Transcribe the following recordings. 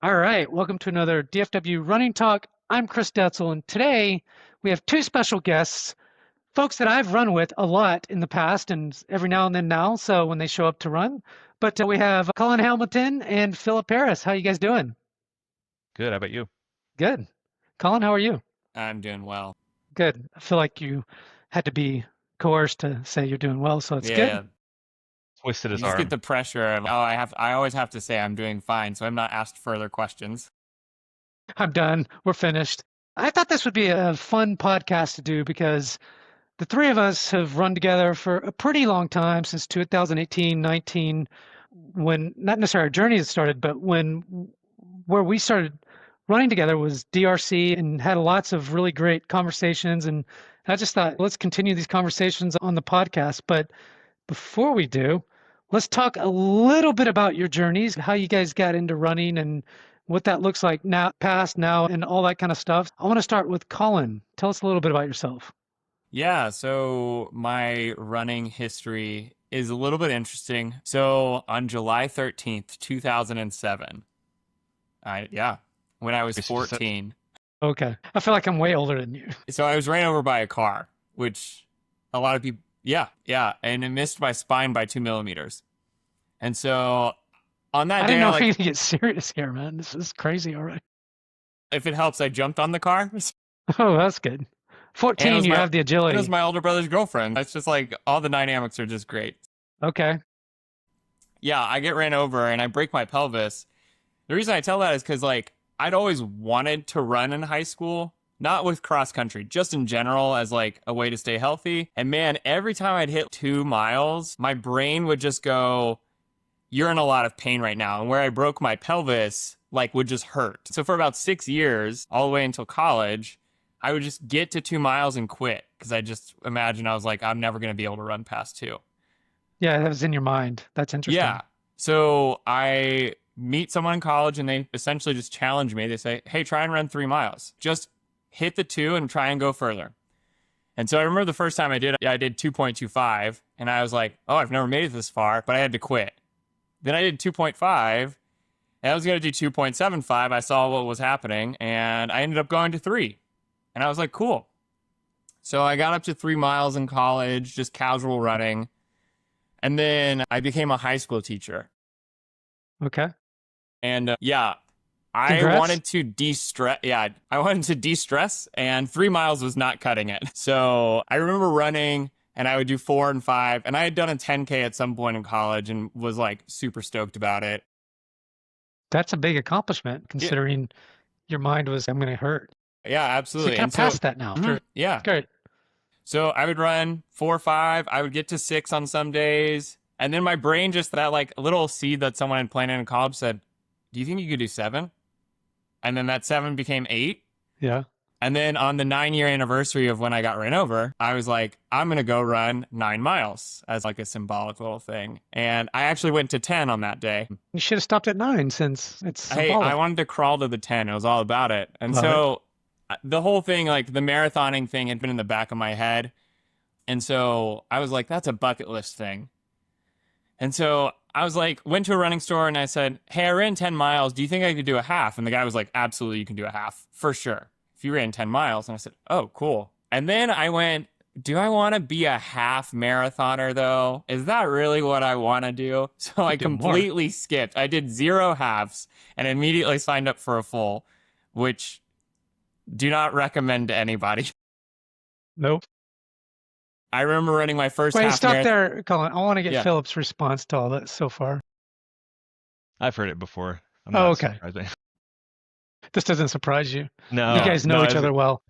All right, welcome to another DFW Running Talk. I'm Chris Detzel, and today we have two special guests, folks that I've run with a lot in the past and every now and then now, so when they show up to run. But we have Colin Hamilton and Phillip Harris. How you guys doing? Good. How about you? Good. Colin, how are you? I'm doing well. Good. I feel like you had to be coerced to say you're doing well, so it's good. Yeah, Twisted you his just get arm. the pressure of, I always have to say I'm doing fine, so I'm not asked further questions. I'm done. We're finished. I thought this would be a fun podcast to do because the three of us have run together for a pretty long time since 2018, 19, when not necessarily our journey had started, but when where we started running together was DRC and had lots of really great conversations. And I just thought, let's continue these conversations on the podcast. But before we do, let's talk a little bit about your journeys, how you guys got into running and what that looks like now, past, now, and all that kind of stuff. I want to start with Colin. Tell us a little bit about yourself. Yeah, so my running history is a little bit interesting. So on July 13th, 2007, when I was It's just 14, Okay. I feel like I'm way older than you. so I was ran over by a car, which a lot of people, yeah, and it missed my spine by 2 millimeters. And so on that I day, didn't know I we like, could get serious here, man. This is crazy already. if it helps, I jumped on the car. Oh, that's good. And 14, you have the it was agility. my older brother's girlfriend. It's just like all the dynamics are just great. Okay. Yeah, I get ran over and I break my pelvis. The reason I tell that is because like I'd always wanted to run in high school, not with cross country, just in general as like a way to stay healthy. And man, every time I'd hit 2 miles, my brain would just go, "You're in a lot of pain right now." And where I broke my pelvis, like would just hurt. So for about 6 years, all the way until college, I would just get to 2 miles and quit because I just imagined I was like, I'm never going to be able to run past two. Yeah, that was in your mind. That's Yeah. interesting. So I meet someone in college and they essentially just challenge me. They say, hey, try and run 3 miles. Just hit the two and try and go further. And so I remember the first time I did 2.25 and I was like, oh, I've never made it this far, but I had to quit. Then I did 2.5 and I was going to do 2.75. I saw what was happening and I ended up going to 3. And I was like, cool. So I got up to 3 miles in college, just casual running. And then I became a high school teacher. Okay. And yeah, I Congrats. wanted to de-stress. Yeah, I wanted to de-stress, and 3 miles was not cutting it. So I remember running, and I would do 4 and 5, and I had done a 10K at some point in college, and was like super stoked about it. That's a big accomplishment Yeah, considering your mind was, I'm going to hurt. yeah, So you absolutely. kind And of so, passed that now. For yeah, Good. so I would run 4 or 5. I would get to 6 on some days, and then my brain just that like little seed that someone had planted in college said, "Do you think you could do 7?" And then that 7 became 8. Yeah. And then on the 9 year anniversary of when I got ran over, I was like, I'm going to go run 9 miles as like a symbolic little thing. And I actually went to 10 on that day. You should have stopped at 9 since it's I symbolic. wanted to crawl to the 10. It was all about it. And Love it. so the whole thing, like the marathoning thing had been in the back of my head. And so I was like, that's a bucket list thing. And so I was like, went to a running store and I said, hey, I ran 10 miles. Do you think I could do a half? And the guy was like, absolutely, you can do a half for sure. If you ran 10 miles. And I said, oh, cool. And then I went, do I want to be a half marathoner though? Is that really what I want to do? So You I do more. completely skipped. I did 0 halves and immediately signed up for a full, which do not recommend to anybody. Nope. I remember running my first Wait, half stop marathon. there, Colin. I want to get Yeah. Philip's response to all that so far. I've heard it before. I'm Oh, not okay. surprising. This doesn't surprise you. You Yeah. No, guys no, know each other well.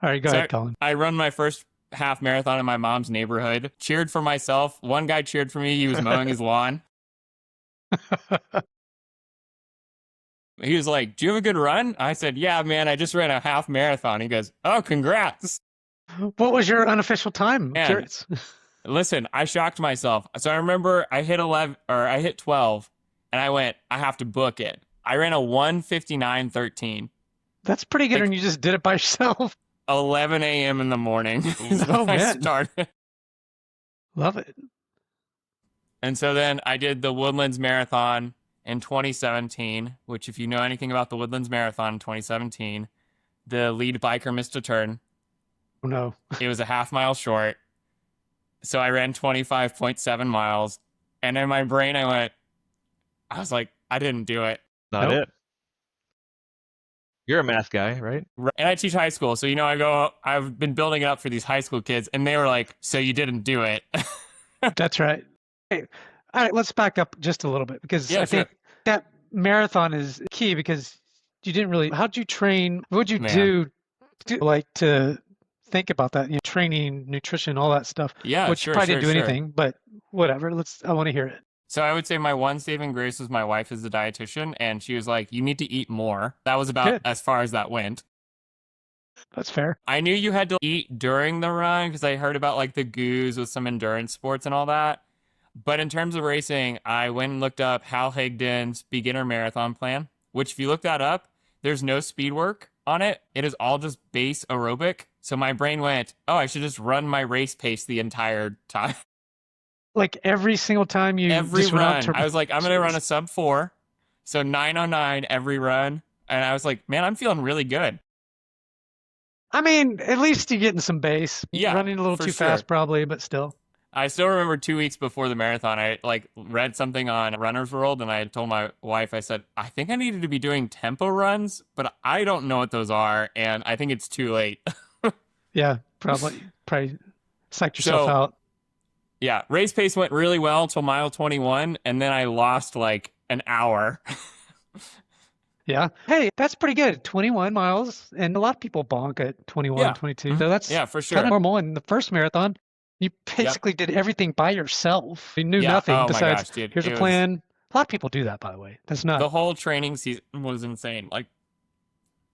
All right, go So ahead, Colin. I run my first half marathon in my mom's neighborhood. Cheered for myself. One guy cheered for me. He was mowing his lawn. He was like, "Do you have a good run?" I said, "Yeah, man. I just ran a half marathon." He goes, "Oh, congrats!" What was your unofficial time? I'm And curious. listen, I shocked myself. So I remember I hit 11 or I hit 12, and I went, "I have to book it." I ran a 1:59:13. That's pretty good, Like and you just did it by yourself. 11 a.m. in the morning is Oh when I man, started. love it. And so then I did the Woodlands Marathon in 2017, which if you know anything about the Woodlands Marathon in 2017, the lead biker missed a turn. Oh, no. It was a half mile short. So I ran 25.7 miles. And in my brain, I was like, I didn't do it. Not Nope. it. You're a math guy, right? And I teach high school. So, I've been building it up for these high school kids. And they were like, so you didn't do it. That's right. Hey, all right, let's back up just a little bit because Yeah, I think that marathon is key because you didn't really, how'd you train? What'd you Man. do like to think about that? Training, nutrition, all that stuff. Yeah, Which you probably didn't do anything, but whatever. I want to hear it. So I would say my one saving grace was my wife is a dietitian, and she was like, you need to eat more. That was about Good. as far as that went. That's fair. I knew you had to eat during the run because I heard about like the goos with some endurance sports and all that. But in terms of racing, I went and looked up Hal Higdon's beginner marathon plan, which if you look that up, there's no speed work on it. It is all just base aerobic. So my brain went, oh, I should just run my race pace the entire time. Like every single time you Every just went out run, to... I was like, I'm going to run a sub 4. So 9:09 every run. And I was like, man, I'm feeling really good. I mean, at least you're getting some base. Yeah, Running a little for too sure. fast probably, but still. I still remember 2 weeks before the marathon, I like read something on Runner's World and I told my wife, I said, I think I needed to be doing tempo runs, but I don't know what those are. And I think it's too late. Yeah, probably psyched yourself out. Yeah, race pace went really well until mile 21, and then I lost like an hour. Yeah. Hey, that's pretty good. 21 miles. And a lot of people bonk at 21, Yeah. 22. So that's Yeah, for kind sure. of normal. In the first marathon, you basically did everything by yourself. You knew Yeah. nothing Oh my besides, gosh, dude. here's a It was- plan. A lot of people do that, by the way. That's not. The whole training season was insane. Like,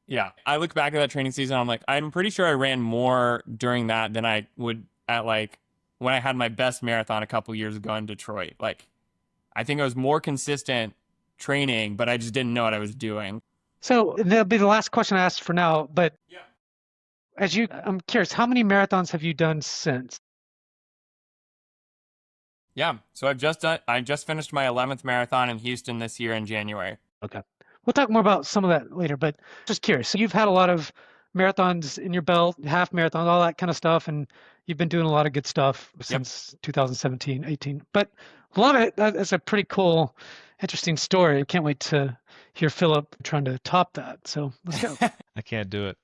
yeah, I look back at that training season. I'm like, I'm pretty sure I ran more during that than I would at like when I had my best marathon a couple years ago in Detroit. Like, I think I was more consistent training, but I just didn't know what I was doing. So that'll be the last question I asked for now. But Yeah. I'm curious, how many marathons have you done since? Yeah. So I just finished my 11th marathon in Houston this year in January. Okay. We'll talk more about some of that later, but just curious. So you've had a lot of marathons in your belt, half marathons, all that kind of stuff, and you've been doing a lot of good stuff since 2017, 18. But a lot of it, that's a pretty cool, interesting story. I can't wait to hear Phillip trying to top that. So let's go. I can't do it.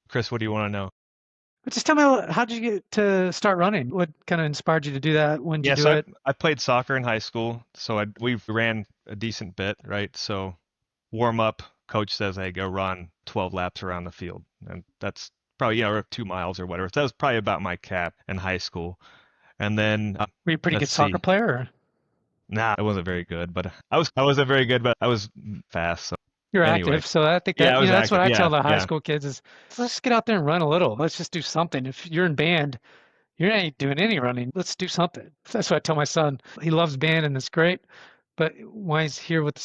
Chris, what do you want to know? But just tell me, how did you get to start running? What kind of inspired you to do that? When did you do it? I played soccer in high school, so we ran a decent bit, right? So warm up, coach says, hey, go run 12 laps around the field. And that's probably, or 2 miles or whatever. So that was probably about my cap in high school. And then Were you a pretty good soccer player? Or? Nah, I wasn't very good, but I wasn't very good, but I was fast. So you're anyway. active, so I think that that's what I tell the high school kids is let's get out there and run a little. Let's just do something. If you're in band, you ain't doing any running. Let's do something. That's what I tell my son. He loves band and it's great, but why he's here with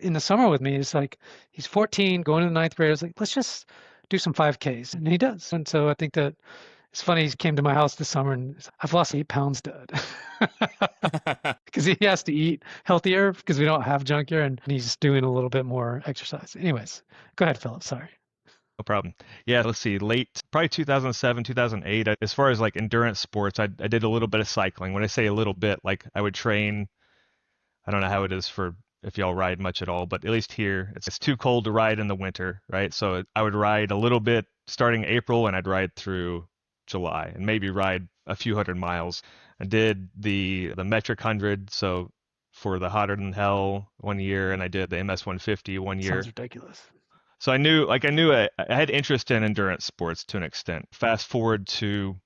in the summer with me, it's like he's 14, going to the 9th grade. I was like, let's just do some 5Ks, and he does. And so I think that it's funny. He came to my house this summer, and I've lost 8 pounds, Dad, because he has to eat healthier because we don't have junk here, and he's doing a little bit more exercise. Anyways, go ahead, Phillip. Sorry. No problem. Yeah, let's see. Late, probably 2007, 2008. As far as like endurance sports, I did a little bit of cycling. When I say a little bit, like I would train. I don't know how it is for if y'all ride much at all, but at least here it's too cold to ride in the winter, right? So I would ride a little bit starting April, and I'd ride through July, and maybe ride a few hundred miles. I did the metric 100, so for the Hotter Than Hell 1 year, and I did the MS 150 1 year. Sounds ridiculous. So I knew I had interest in endurance sports to an extent. Fast forward to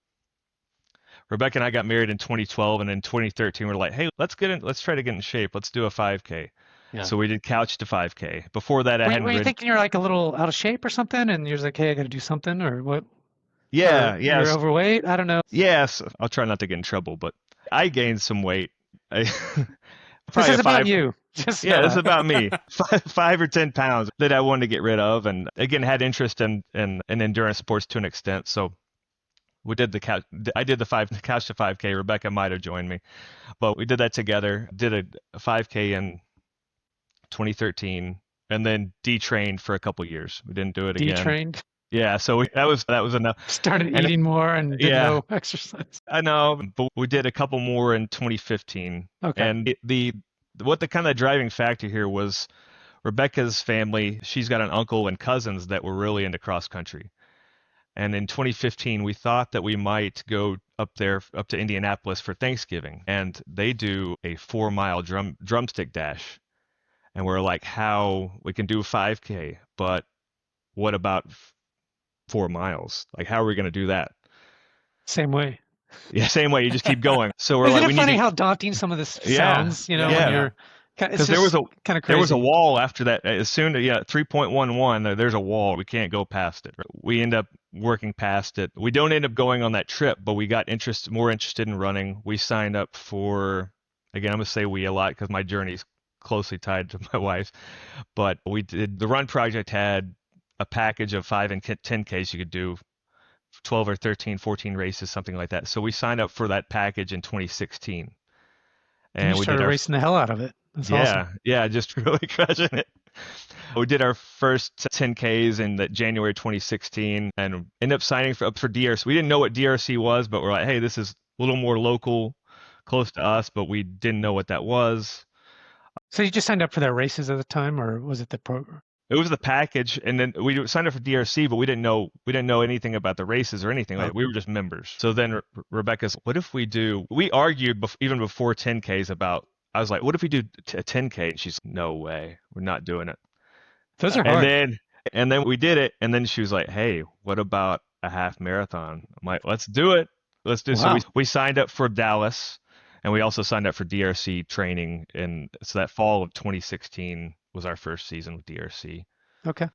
Rebecca and I got married in 2012, and in 2013 we're like, hey, let's try to get in shape. Let's do a 5K. Yeah. So we did couch to 5K. Before that, were you thinking you're like a little out of shape or something, and you're like, hey, I got to do something, or what? Yeah, You're overweight. I don't know. Yes, I'll try not to get in trouble, but I gained some weight. This is about you. This is about me. 5 or 10 pounds that I wanted to get rid of, and again had interest in endurance sports to an extent. So we did I did the couch to 5K. Rebecca might have joined me, but we did that together. Did a 5K in 2013, and then detrained for a couple years. We didn't do it again. Detrained, Yeah, so that was enough. started And eating more and did yeah, no exercise. I know, but we did a couple more in 2015. Okay. And what the kind of driving factor here was Rebecca's family. She's got an uncle and cousins that were really into cross country. And in 2015, we thought that we might go up there, up to Indianapolis for Thanksgiving. And they do a 4-mile drumstick dash. And we're like, how we can do a 5K, but what about 4 miles? Like, how are we going to do that? Same way. Yeah, same way. You just keep going. So we're Isn't like, it we funny need to, how daunting some of this yeah, sounds? You know, yeah. when you're it's because there was just kind of crazy. a wall after that. As soon as 3.11, there's a wall. We can't go past it. We end up working past it. We don't end up going on that trip, but we got more interested in running. We signed up for, again, I'm gonna say we a lot because my journey's closely tied to my wife's. But the Run Project had a package of 5 and 10Ks you could do, 12 or 13, 14 races, something like that. So we signed up for that package in 2016. And And you we started did our racing the hell out of it. That's awesome. yeah, just really crushing it. We did our first 10Ks in January 2016 and ended up signing up for DRC. We didn't know what DRC was, but we're like, hey, this is a little more local, close to us, but we didn't know what that was. So you just signed up for their races at the time, or was it the program? It was the package, and then we signed up for DRC, but we didn't know anything about the races or anything. Like, we were just members. So then Rebecca's, what if we do? We argued even before 10Ks about. I was like, what if we do a 10K? And she's, no way, we're not doing it. Those are hard. And then we did it, and then she was like, hey, what about a half marathon? I'm like, let's do it. Let's do it. Wow. So we signed up for Dallas, and we also signed up for DRC training. And so that fall of 2016 was our first season with DRC. Okay.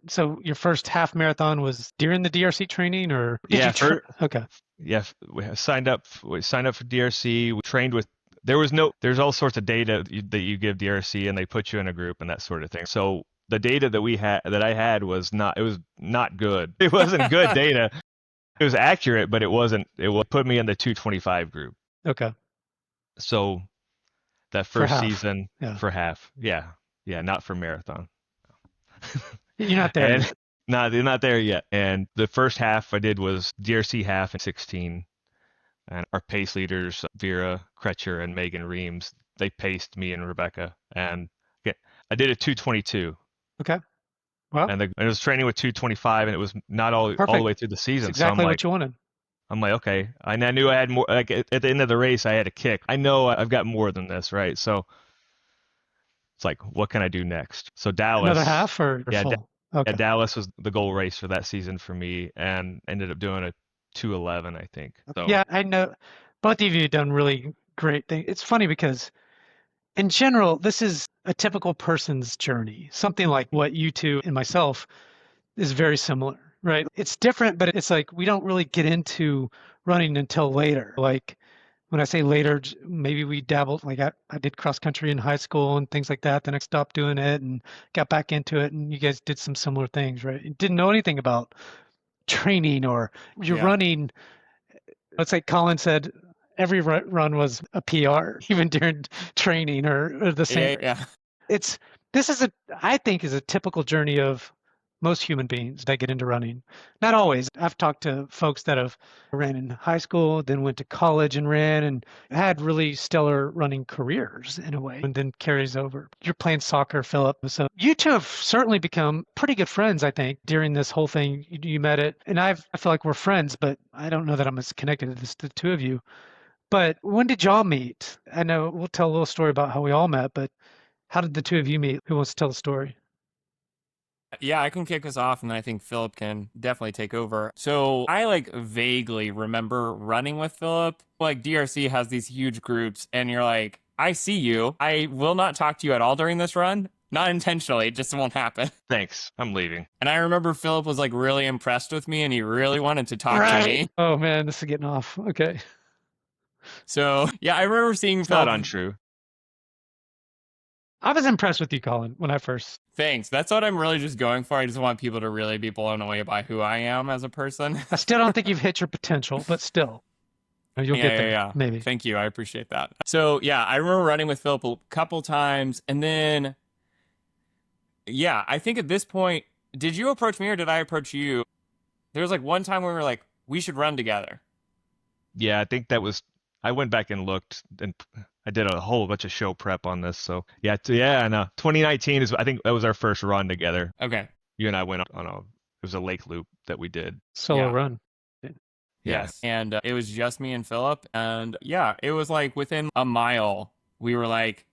So your first half marathon was during the DRC training, or did Yeah, you okay. Yeah, we signed up for DRC. We trained with. There's all sorts of data that you give DRC, and they put you in a group and that sort of thing. So the data that I had was not good. It wasn't good data. It was accurate, but it wasn't. It put me in the 225 group. Okay. So that For first half. season Yeah. for half, yeah, not for marathon. You're not there And yet. no, they're not there yet. And the first half I did was DRC half in 16. And our pace leaders, Vera Kretcher and Megan Reams, they paced me and Rebecca. And I did a 222. Okay. Well, And I was training with 225, and it was not all the way through the season. that's exactly So what you wanted. I'm like, okay. And I knew I had more. Like at the end of the race, I had a kick. I know I've got more than this, right? So it's like, what can I do next? So Dallas. Another half or full? Okay. Yeah, Dallas was the goal race for that season for me, and ended up doing a 211, I think. So, Yeah, I know both of you have done really great things. It's funny because in general, this is a typical person's journey. Something like what you two and myself is very similar, right? It's different, but it's like we don't really get into running until later. Like when I say later, maybe we dabbled, like I did cross country in high school and things like that. Then I stopped doing it and got back into it. And you guys did some similar things, right? Didn't know anything about training or you're running. Let's say Colin said every run was a PR, even during training or the same. Yeah. I think is a typical journey of most human beings that get into running. Not always. I've talked to folks that have ran in high school, then went to college and ran and had really stellar running careers in a way, and then carries over. You're playing soccer, Phillip. So you two have certainly become pretty good friends, I think, during this whole thing. You met it, and I feel like we're friends, but I don't know that I'm as connected to the two of you. But when did y'all meet? I know we'll tell a little story about how we all met, but how did the two of you meet? Who wants to tell the story? Yeah, I can kick us off, and I think Phillip can definitely take over. So I vaguely remember running with Phillip. Like DRC has these huge groups, and you're like, I see you. I will not talk to you at all during this run. Not intentionally, it just won't happen. thanks. I'm leaving. And I remember Phillip was really impressed with me, and he really wanted to talk to me. Oh man, this is getting off. Okay. So yeah, I remember seeing It's Phillip. not untrue. I was impressed with you, Colin, when I first. Thanks. That's what I'm really just going for. I just want people to really be blown away by who I am as a person. I still don't think you've hit your potential, but still, you'll get there. Yeah. Maybe. Thank you. I appreciate that. So yeah, I remember running with Phillip a couple times, and then Yeah, I think at this point, did you approach me or did I approach you? There was like one time where we were like, we should run together. Yeah, I think that was. I went back and looked, and I did a whole bunch of show prep on this. So yeah, yeah, no. 2019 is. I think that was our first run together. Okay. You and I went on a. It was a lake loop that we did. Solo Yeah. run. Yeah. Yes. And it was just me and Phillip. And yeah, it was like within a mile, we were like,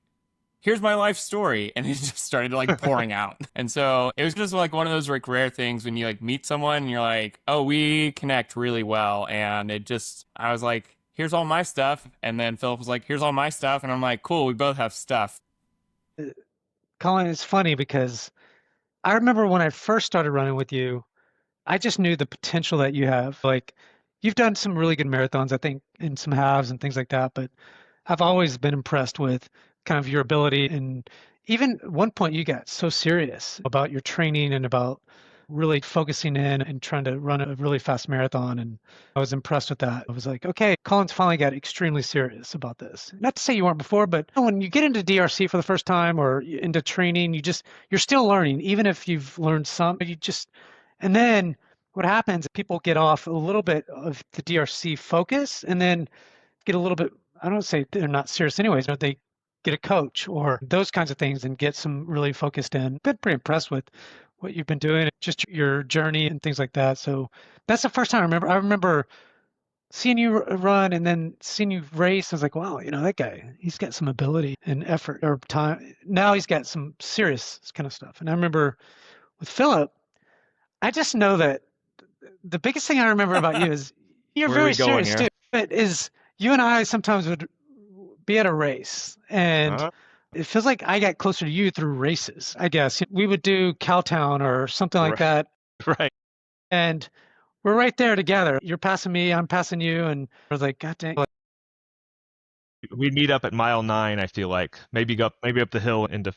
here's my life story. And it just started like pouring out. And so it was just like one of those like rare things when you like meet someone and you're like, oh, we connect really well. And it just, I was like, here's all my stuff. And then Phillip was like, here's all my stuff. And I'm like, cool, we both have stuff. Colin, it's funny because I remember when I first started running with you, I just knew the potential that you have. Like, you've done some really good marathons, I think, in some halves and things like that. But I've always been impressed with kind of your ability. And even at one point, you got so serious about your training and about really focusing in and trying to run a really fast marathon. And I was impressed with that. I was like, okay, Colin's finally got extremely serious about this. Not to say you weren't before, but when you get into DRC for the first time or into training, you're still learning, even if you've learned some, and then what happens, people get off a little bit of the DRC focus and then get a little bit, I don't say they're not serious anyways, but they get a coach or those kinds of things and get some really focused in. Been pretty impressed with what you've been doing, just your journey and things like that. So that's the first time I remember. I remember seeing you run and then seeing you race. I was like, wow, that guy, he's got some ability and effort or time. Now he's got some serious kind of stuff. And I remember with Phillip, I just know that the biggest thing I remember about you is you're Where are we very going serious here? too. It is you and I sometimes would be at a race and it feels like I got closer to you through races, I guess. We would do Cowtown or something like that. Right. And we're right there together. You're passing me, I'm passing you. And I was like, God dang. We'd meet up at mile 9, I feel like. Maybe up the hill into.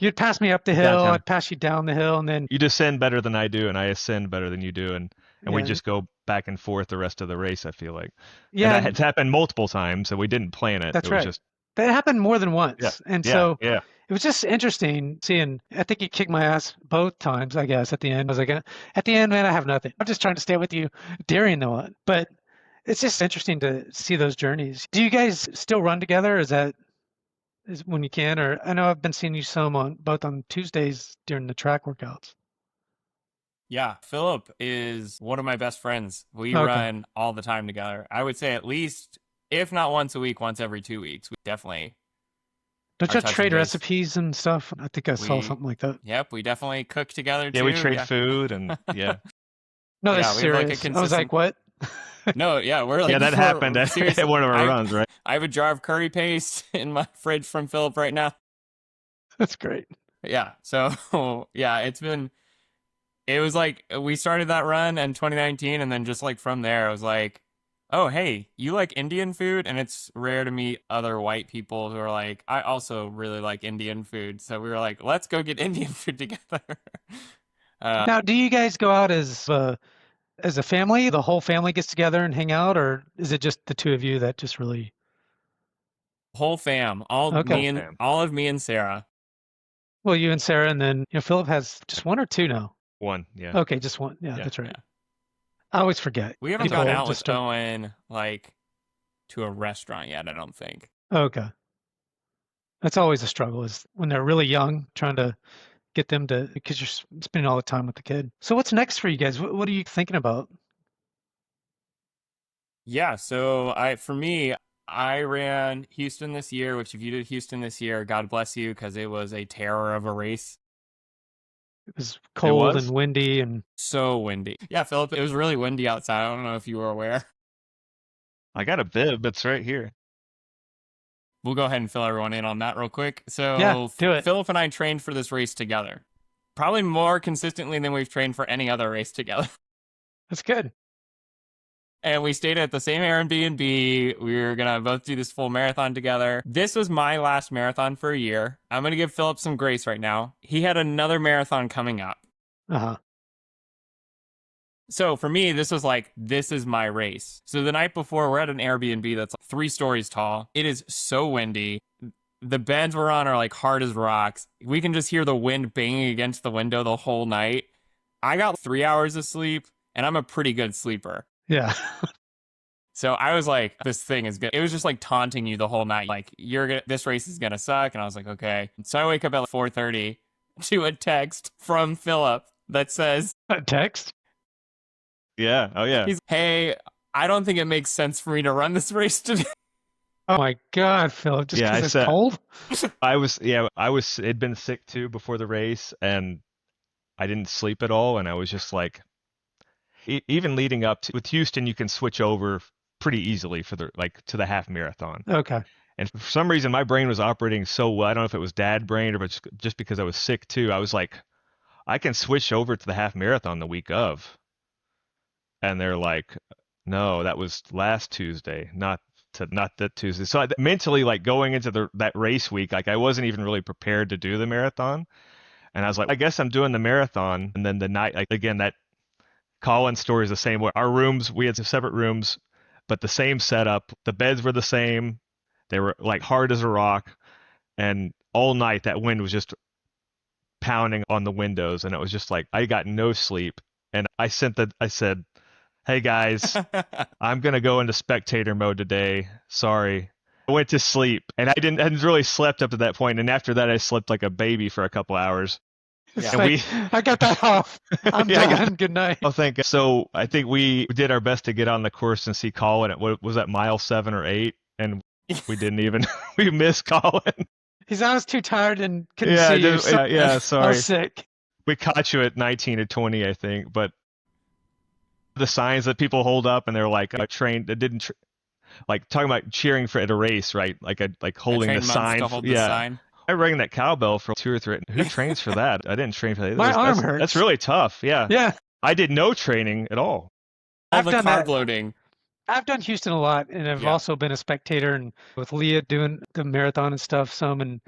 You'd pass me up the hill, I'd pass you down the hill, and then You descend better than I do, and I ascend better than you do, and we yeah, just go back and forth the rest of the race, I feel like. yeah, And that had happened multiple times, so we didn't plan it. that's It was right. just That happened more than yeah, once. And yeah, so yeah. it was just interesting seeing, I think you kicked my ass both times, I guess, at the end. I was like, at the end, man, I have nothing. I'm just trying to stay with you during the one. But it's just interesting to see those journeys. Do you guys still run together? Is when you can? Or I know I've been seeing you some on both on Tuesdays during the track workouts. Yeah, Phillip is one of my best friends. We Okay. run all the time together. I would say at least, if not once a week, once every 2 weeks. We definitely Don't are you touching trade base. recipes and stuff? I think I saw something like that. Yep, we definitely cook together too. Yeah, we trade food and yeah. No, that's Yeah, we have, like, a serious. I was like, what? No, yeah, we're like, Yeah, that happened at seriously, one of our runs, right? I have a jar of curry paste in my fridge from Phillip right now. That's great. Yeah, so yeah, it was like we started that run in 2019, and then just like from there, I was like, oh, hey, you like Indian food? And it's rare to meet other white people who are like, I also really like Indian food. So we were like, let's go get Indian food together. Now, do you guys go out as a family? The whole family gets together and hang out, or is it just the two of you that just really? Whole fam, all of me and Sarah. Well, you and Sarah, and then Phillip has just one or two now. One, yeah. Okay, just one. Yeah, that's right. Yeah. I always forget. We haven't People gone out just with Owen like to a restaurant yet, I don't think. Okay. That's always a struggle is when they're really young, trying to get them to, because you're spending all the time with the kid. So what's next for you guys? What are you thinking about? Yeah, so for me, I ran Houston this year, which if you did Houston this year, God bless you, because it was a terror of a race. It was cold and windy and so windy. Yeah, Phillip, it was really windy outside. I don't know if you were aware. I got a bib. It's right here. We'll go ahead and fill everyone in on that real quick. So yeah, do it. Phillip and I trained for this race together. Probably more consistently than we've trained for any other race together. That's good. And we stayed at the same Airbnb. We were going to both do this full marathon together. This was my last marathon for a year. I'm going to give Phillip some grace right now. He had another marathon coming up. Uh-huh. So for me, this was like, this is my race. So the night before, we're at an Airbnb that's 3 stories tall. It is so windy. The beds we're on are like hard as rocks. We can just hear the wind banging against the window the whole night. I got 3 hours of sleep, and I'm a pretty good sleeper. Yeah. So I was like, this thing is good. It was just like taunting you the whole night. Like, this race is going to suck. And I was like, okay. So I wake up at 4:30 to a text from Phillip that says, A text? Yeah. Oh yeah. hey, I don't think it makes sense for me to run this race today. Oh my God, Phillip, just Yeah, because I it's said- cold? I'd been sick too before the race, and I didn't sleep at all, and I was just like, even leading up to with Houston, you can switch over pretty easily for to the half marathon. Okay. And for some reason, my brain was operating so well. I don't know if it was dad brain or just because I was sick too. I was like, I can switch over to the half marathon the week of. And they're like, no, that was last Tuesday, not that Tuesday. So mentally, like going into that race week, like I wasn't even really prepared to do the marathon. And I was like, I guess I'm doing the marathon. And then the night, like again, that Colin story is the same way. Our rooms, we had some separate rooms, but the same setup. The beds were the same. They were like hard as a rock. And all night that wind was just pounding on the windows. And it was just like, I got no sleep. And I said, hey guys, I'm going to go into spectator mode today. Sorry. I went to sleep and I hadn't really slept up to that point. And after that, I slept like a baby for a couple hours. It's And like, I got that off. I'm done. Good night. Oh, thank God. So I think we did our best to get on the course and see Colin at what was that, mile 7 or 8? And we didn't even, we missed Colin. I was too tired and couldn't see you. So Yeah, I sorry. was sick. We caught you at 19 or 20, I think. But the signs that people hold up and they're like, I trained, that didn't, like talking about cheering for at a race, right? Like holding the sign. To hold the sign. I rang that cowbell for 2 or 3. Who trains for that? I didn't train for that. My arm hurts. That's really tough. Yeah. Yeah. I did no training at all. All the done carb that. loading. I've done Houston a lot, and I've also been a spectator and with Leah doing the marathon and stuff some. And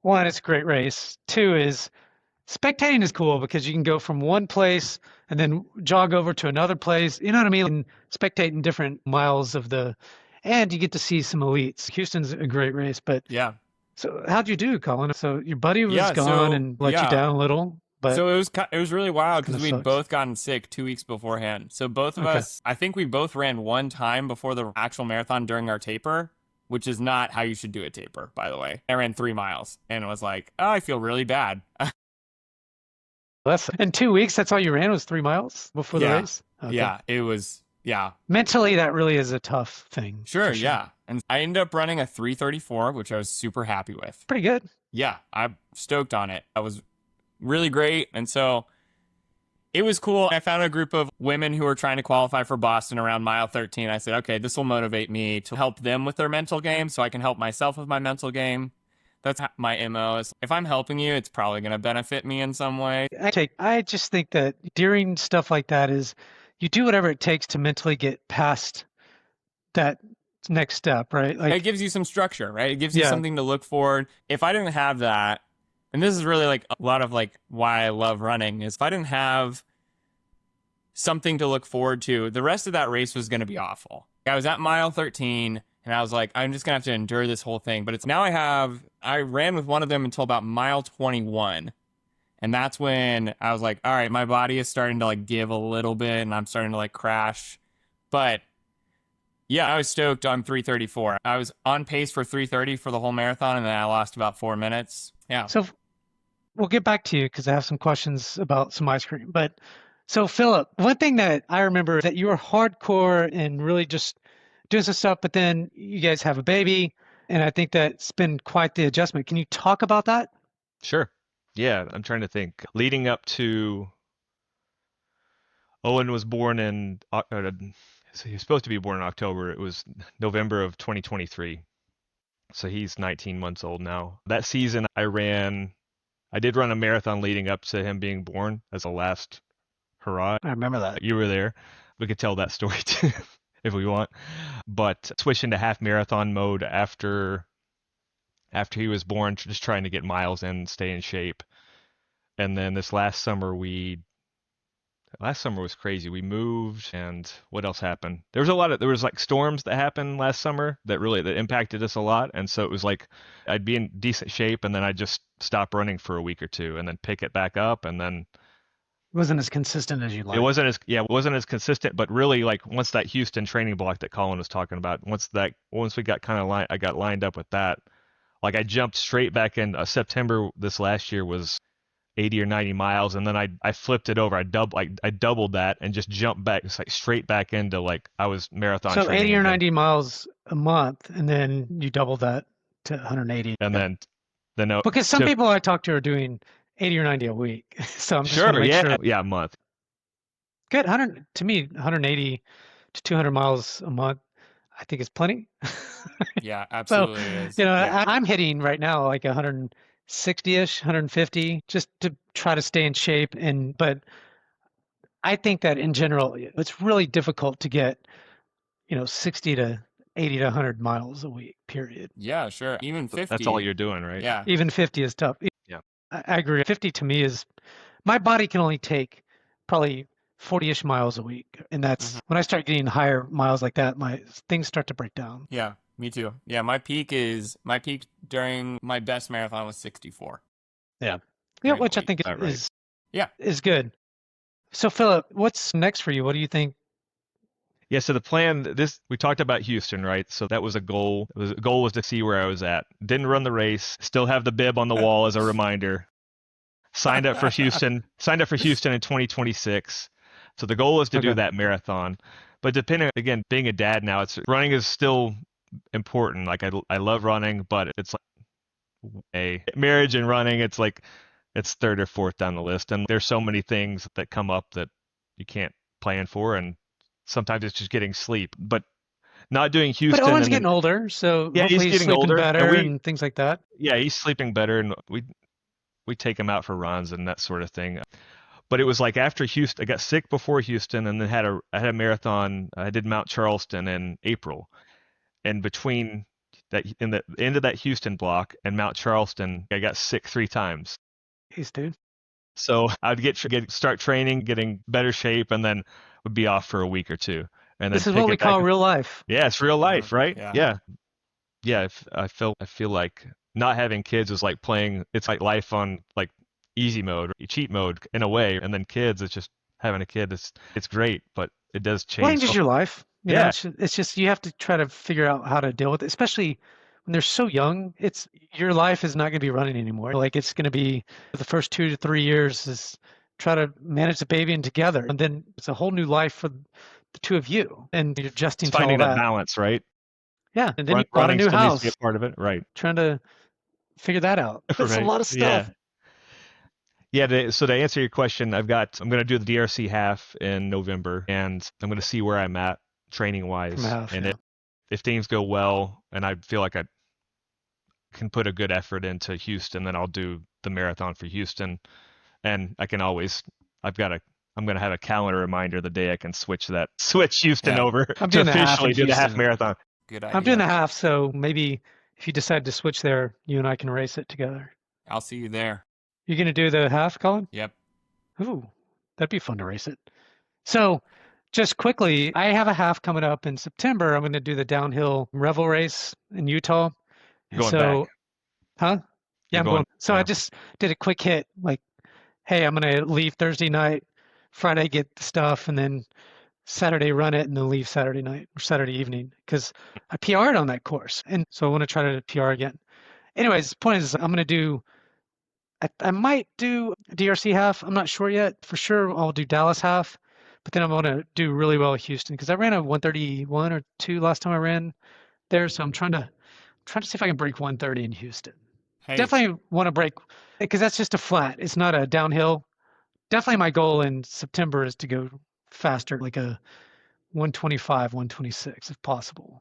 one, it's a great race. Two is spectating is cool because you can go from one place and then jog over to another place. You know what I mean? And spectate in different miles and you get to see some elites. Houston's a great race, but Yeah. So how'd you do, Colin? So your buddy was gone and let you down a little. But so it was really wild because we'd sucks. both gotten sick 2 weeks beforehand. So both of us, I think we both ran one time before the actual marathon during our taper, which is not how you should do a taper, by the way. I ran 3 miles and it was like, oh, I feel really bad. in 2 weeks, that's all you ran was 3 miles before the race? Okay. Yeah, it was, Mentally, that really is a tough thing. Sure, yeah. And I ended up running a 3:34, which I was super happy with. Pretty good. Yeah, I'm stoked on it. I was really great. And so it was cool. I found a group of women who were trying to qualify for Boston around mile 13. I said, okay, this will motivate me to help them with their mental game so I can help myself with my mental game. That's my MO. Is if I'm helping you, it's probably going to benefit me in some way. I just think that during stuff like that is you do whatever it takes to mentally get past that next step, right? Like it gives you some structure, right? It gives you something to look forward. If I didn't have that, and this is really like a lot of like why I love running, is if I didn't have something to look forward to, the rest of that race was going to be awful. I was at mile 13 and I was like, I'm just going to have to endure this whole thing. But I ran with one of them until about mile 21. And that's when I was like, all right, my body is starting to like give a little bit and I'm starting to like crash. But yeah, I was stoked on 3:34. I was on pace for 3:30 for the whole marathon and then I lost about 4 minutes. Yeah. So we'll get back to you because I have some questions about some ice cream. But so Phillip, one thing that I remember is that you were hardcore and really just doing some stuff, but then you guys have a baby. And I think that's been quite the adjustment. Can you talk about that? Sure. Yeah, I'm trying to think. Leading up to Owen was born so he was supposed to be born in October. It was November of 2023. So he's 19 months old now. That season I did run a marathon leading up to him being born as a last hurrah. I remember that. You were there. We could tell that story too if we want. But switched into half marathon mode after he was born, just trying to get miles in, stay in shape. And then this last summer last summer was crazy. We moved, and what else happened? There was like storms that happened last summer that impacted us a lot. And so it was like I'd be in decent shape, and then I'd just stop running for a week or two, and then pick it back up, and then It wasn't as consistent as you'd like. it wasn't as consistent. But really, like once that Houston training block that Colin was talking about, once we got I got lined up with that. Like I jumped straight back in September this last year was 80 or 90 miles, and then I flipped it over. I doubled that and just jumped back, just like straight back into like I was marathon So training 80 or again. 90 miles a month, and then you double that to 180. And then Because some people I talk to are doing 80 or 90 a week. So I'm just sure, want to make sure. yeah, a month. Good. 100 to me, 180 to 200 miles a month, I think is plenty. Yeah, absolutely is. You know, Yeah. I'm hitting right now like 160-ish, 150, just to try to stay in shape. But I think that in general, it's really difficult to get, 60 to 80 to 100 miles a week, period. Yeah, sure. Even 50. That's all you're doing, right? Yeah. Even 50 is tough. Yeah. I agree. 50 to me is, my body can only take probably 40-ish miles a week. And that's when I start getting higher miles like that, my things start to break down. Yeah, me too. Yeah, my peak during my best marathon was 64. Yeah, Great which I weight. think All right. is good. So Phillip, what's next for you? What do you think? Yeah, so the plan, we talked about Houston, right? So that was a goal. The goal was to see where I was at. Didn't run the race. Still have the bib on the wall as a reminder. Signed up for Houston in 2026. So the goal is to do that marathon. But depending, again, being a dad now, running is still important. Like I love running, but it's like a marriage and running. It's like it's third or fourth down the list, and there's so many things that come up that you can't plan for, and sometimes it's just getting sleep. But not doing Houston. But Owen's getting older, so yeah, hopefully he's he's getting sleeping older, better and things like that. Yeah, he's sleeping better, and we take him out for runs and that sort of thing. But it was like after Houston, I got sick before Houston, and then I had a marathon. I did Mount Charleston in April, and between that in the end of that Houston block and Mount Charleston, I got sick 3 times. Jeez, dude. So I'd start training, getting better shape, and then would be off for a week or two. And This then is what we call real life. Yeah, it's real life, right? Yeah. Yeah. I feel like not having kids is like playing. It's like life on like easy mode, cheat mode in a way. And then kids, it's just having a kid. It's great, but it does change. Changes your life. You Yeah. know, it's just you have to try to figure out how to deal with it, especially when they're so young. Your life is not going to be running anymore. Like it's going to be the first 2 to 3 years is try to manage the baby and together, and then it's a whole new life for the two of you, and you're adjusting It's to all finding that that. balance, right? Yeah, and then you bought a Running new still needs to house. be a part of it, right? Trying to figure that out. That's a Right. lot of stuff. Yeah. So to answer your question, I'm going to do the DRC half in November, and I'm going to see where I'm at training wise. And if things go well, and I feel like I can put a good effort into Houston, then I'll do the marathon for Houston. And I can always, I'm going to have a calendar reminder the day I can switch Houston over I'm to doing the half officially in do the half Houston. marathon. Good idea. I'm doing the half, so maybe if you decide to switch there, you and I can race it together. I'll see you there. You're going to do the half, Colin? Yep. Ooh, that'd be fun to race it. So just quickly, I have a half coming up in September. I'm going to do the downhill Revel race in Utah. You're going back. Huh? Yeah, I'm going. So yeah. I just did a quick hit, like, hey, I'm going to leave Thursday night, Friday get the stuff, and then Saturday run it, and then leave Saturday night or Saturday evening, because I PR'd on that course. And so I want to try to PR again. Anyways, the point is I'm going to do, I might do DRC half. I'm not sure yet. For sure, I'll do Dallas half, but then I'm going to do really well at Houston because I ran a 131 or 2 last time I ran there. So I'm trying to see if I can break 130 in Houston. Hey, Definitely want to break, because that's just a flat. It's not a downhill. Definitely my goal in September is to go faster, like a 125, 126 if possible.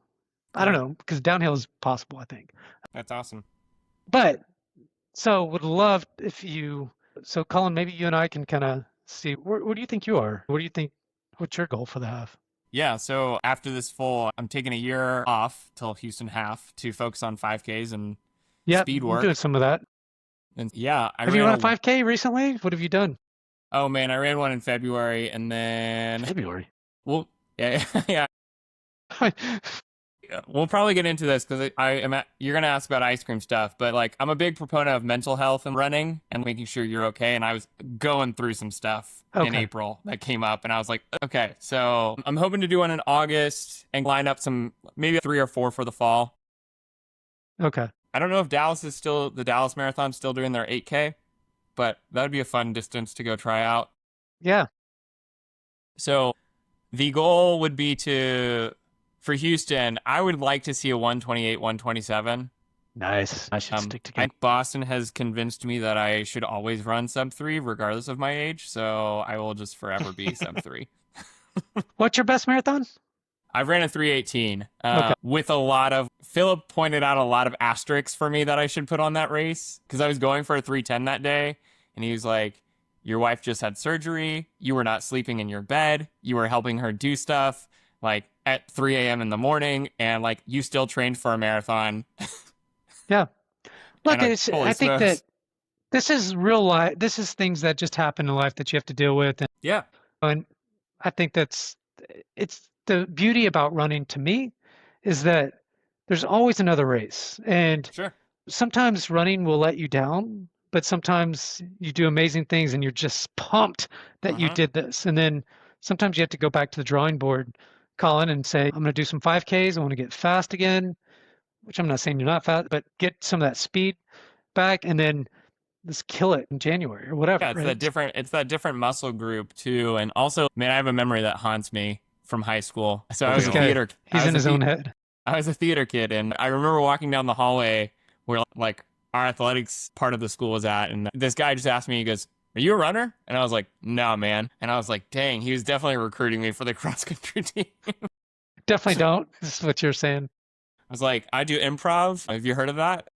I don't know, because downhill is possible, I think. that's awesome. But so would love so Colin, maybe you and I can kind of see, where do you think you are? What's your goal for the half? Yeah, so after this full, I'm taking a year off till Houston half to focus on 5Ks and speed I'm work. doing some of that. And yeah, Have you run a 5K recently? What have you done? Oh man, I ran one in February, and then February. well, yeah, yeah. We'll probably get into this because you're gonna ask about ice cream stuff, but like I'm a big proponent of mental health and running and making sure you're okay. And I was going through some stuff in April that came up, and I was like, okay, so I'm hoping to do one in August and line up some maybe 3 or 4 for the fall. Okay. I don't know if the Dallas Marathon's still doing their 8K, but that would be a fun distance to go try out. Yeah. So the goal would be for Houston, I would like to see a 128, 127. Nice. I should stick together. Boston has convinced me that I should always run sub 3 regardless of my age, so I will just forever be sub 3. What's your best marathon? I've ran a 318 Okay. with a lot of... Phillip pointed out a lot of asterisks for me that I should put on that race because I was going for a 310 that day, and he was like, your wife just had surgery. You were not sleeping in your bed. You were helping her do stuff like at 3 a.m. in the morning, and like you still trained for a marathon. Yeah. Look, I think that this is real life. This is things that just happen in life that you have to deal with. Yeah. And I think it's the beauty about running to me is that there's always another race. And Sure. sometimes running will let you down, but sometimes you do amazing things and you're just pumped that you did this. And then sometimes you have to go back to the drawing board, Colin, and say, I'm going to do some 5Ks. I want to get fast again, which I'm not saying you're not fast, but get some of that speed back and then just kill it in January or whatever. Yeah, it's right? that different muscle group too. And also, man, I have a memory that haunts me from high school. So I was a theater. He's in his own head. I was a theater kid, and I remember walking down the hallway where like our athletics part of the school was at, and this guy just asked me, he goes, "Are you a runner?" And I was like, "No, man." And I was like, "Dang, he was definitely recruiting me for the cross country team." Definitely don't. This is what you're saying. I was like, "I do improv. Have you heard of that?"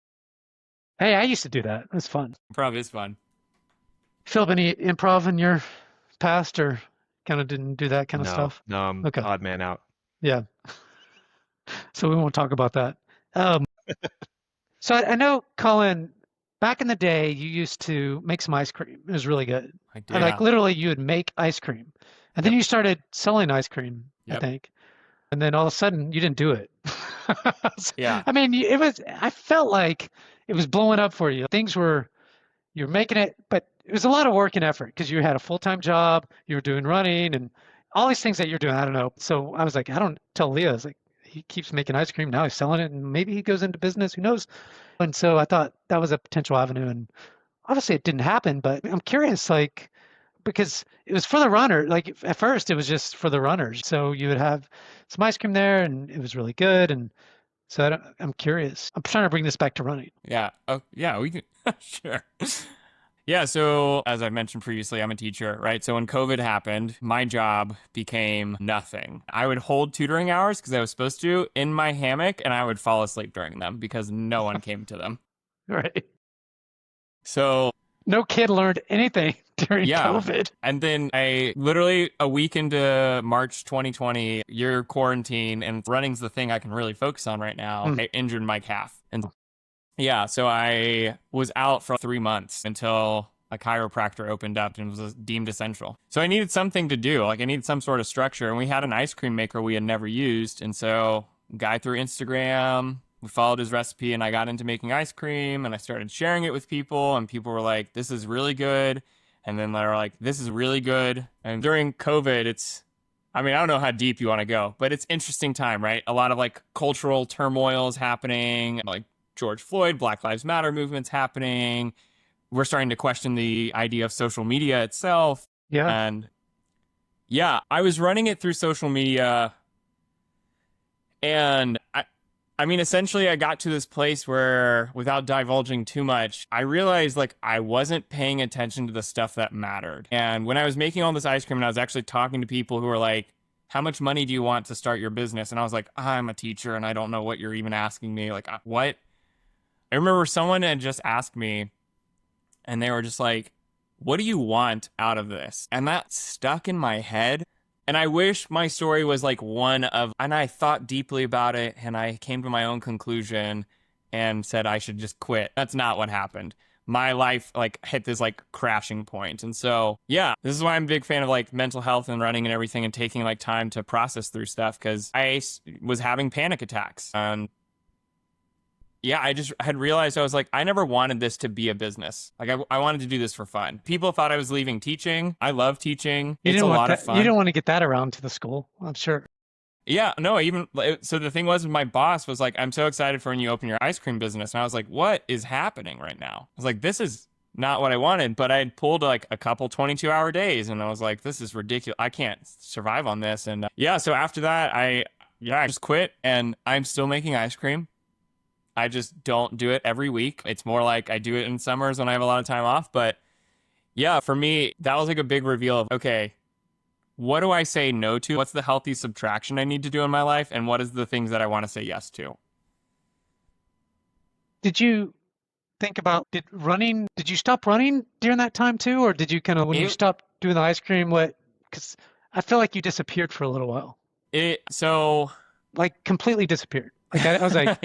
Hey, I used to do that. It was fun. Improv is fun. Phillip, any improv in your past, or kind of didn't do that kind of stuff? No, I'm odd man out. Yeah. So we won't talk about that. So I know, Colin, back in the day, you used to make some ice cream. It was really good. I did. And like literally, you would make ice cream, and then you started selling ice cream, I think. And then all of a sudden, you didn't do it. Yeah. I mean, I felt like it was blowing up for you. You're making it, but it was a lot of work and effort because you had a full-time job, you were doing running and all these things that you're doing. I don't know. So I was like, I don't tell Leah. I was like, he keeps making ice cream. Now he's selling it and maybe he goes into business. Who knows? And so I thought that was a potential avenue. And obviously it didn't happen, but I'm curious, like, because it was for the runner. Like at first it was just for the runners. So you would have some ice cream there and it was really good. And so I'm curious. I'm trying to bring this back to running. Yeah. Oh, yeah, we can. Sure. Yeah, so as I mentioned previously, I'm a teacher, right? So when COVID happened, my job became nothing. I would hold tutoring hours because I was supposed to in my hammock, and I would fall asleep during them because no one came to them. Right. So no kid learned anything during COVID. And then I literally a week into March 2020, you're quarantined and running's the thing I can really focus on right now. I injured my calf. And yeah, so I was out for 3 months until a chiropractor opened up and was deemed essential. So I needed something to do. Like I needed some sort of structure. And we had an ice cream maker we had never used. And so guy through Instagram, we followed his recipe and I got into making ice cream and I started sharing it with people and people were like, this is really good. And then they're like, this is really good. And during COVID, I don't know how deep you want to go, but it's interesting time, right? A lot of like cultural turmoil is happening, like George Floyd, Black Lives Matter movements happening. We're starting to question the idea of social media itself. Yeah. And yeah, I was running it through social media. And essentially I got to this place where, without divulging too much, I realized like I wasn't paying attention to the stuff that mattered. And when I was making all this ice cream and I was actually talking to people who were like, how much money do you want to start your business? And I was like, I'm a teacher and I don't know what you're even asking me. Like, what? I remember someone had just asked me and they were just like, what do you want out of this? And that stuck in my head. And I wish my story was like and I thought deeply about it and I came to my own conclusion and said I should just quit. That's not what happened. my life like hit this like crashing point. And so, yeah, this is why I'm a big fan of like mental health and running and everything, and taking like time to process through stuff, because I was having panic attacks. And yeah, I just had realized, I was like, I never wanted this to be a business. Like I wanted to do this for fun. People thought I was leaving teaching. I love teaching. It's a lot of fun. You didn't want to get that around to the school, I'm sure. Yeah, no, even so the thing was, my boss was like, I'm so excited for when you open your ice cream business. And I was like, what is happening right now? I was like, this is not what I wanted. But I had pulled like a couple 22-hour days, and I was like, this is ridiculous. I can't survive on this. And yeah, so after that, I just quit, and I'm still making ice cream. I just don't do it every week. It's more like I do it in summers when I have a lot of time off. But yeah, for me, that was like a big reveal of, okay, what do I say no to? What's the healthy subtraction I need to do in my life? And what is the things that I want to say yes to? Did you think about, did you stop running during that time too? Or did you kind of, when you stopped doing the ice cream, because I feel like you disappeared for a little while. Like completely disappeared. Like I was like,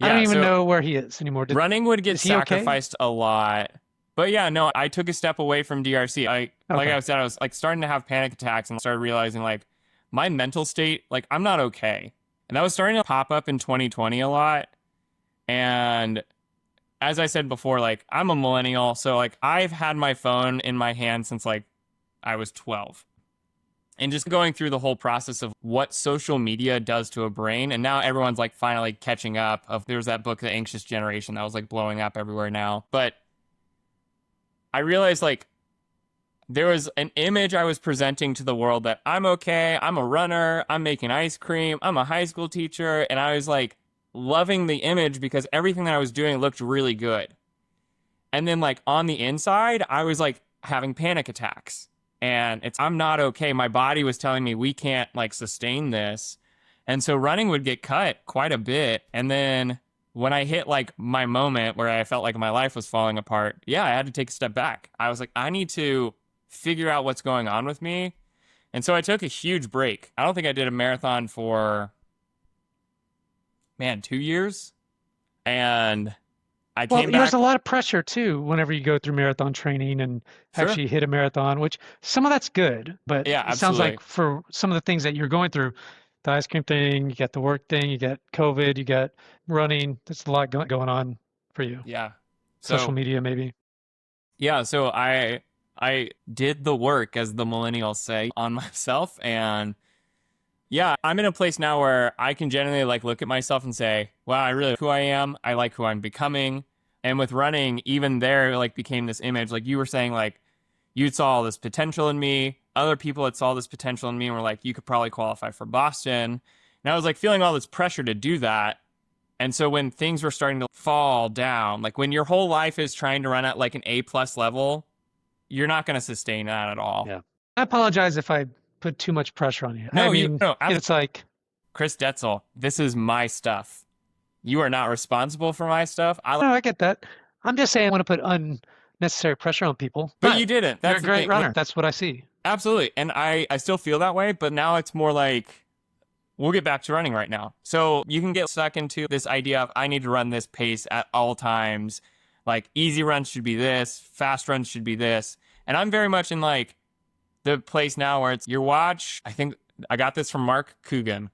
I don't even know where he is anymore. Running would get sacrificed a lot. But yeah, no, I took a step away from DRC. Like I said, I was like starting to have panic attacks, and started realizing like my mental state, like I'm not okay. And that was starting to pop up in 2020 a lot. And as I said before, like I'm a millennial. So like I've had my phone in my hand since like I was 12. And just going through the whole process of what social media does to a brain. And now everyone's like finally catching up. There's that book, The Anxious Generation, that was like blowing up everywhere now. But I realized like there was an image I was presenting to the world that I'm okay, I'm a runner, I'm making ice cream, I'm a high school teacher. And I was like loving the image because everything that I was doing looked really good. And then like on the inside, I was like having panic attacks. And I'm not okay. My body was telling me we can't like sustain this. And so running would get cut quite a bit. And then when I hit like my moment where I felt like my life was falling apart, yeah, I had to take a step back. I was like, I need to figure out what's going on with me. And so I took a huge break. I don't think I did a marathon for, 2 years. And I came back. There's a lot of pressure too whenever you go through marathon training and actually hit a marathon, which some of that's good, but yeah, it sounds like for some of the things that you're going through, the ice cream thing, you got the work thing, you got COVID, you got running, there's a lot going on for you. Yeah. Social media maybe. Yeah, so I did the work, as the millennials say, on myself. And yeah, I'm in a place now where I can genuinely like look at myself and say, wow, I really like who I am. I like who I'm becoming. And with running, even there like became this image, like you were saying, like you saw all this potential in me. Other people had saw this potential in me and were like, you could probably qualify for Boston. And I was like feeling all this pressure to do that. And so when things were starting to fall down, like when your whole life is trying to run at like an A+ level, you're not going to sustain that at all. Yeah. I apologize if I put too much pressure on you. No, it's like, Chris Detzel, this is my stuff. You are not responsible for my stuff. No, I get that. I'm just saying I want to put unnecessary pressure on people. But you didn't. You're a great runner. That's what I see. Absolutely. And I still feel that way, but now it's more like, we'll get back to running right now. So you can get stuck into this idea of I need to run this pace at all times. Like easy runs should be this, fast runs should be this. And I'm very much in like the place now where it's your watch. I think I got this from Mark Coogan.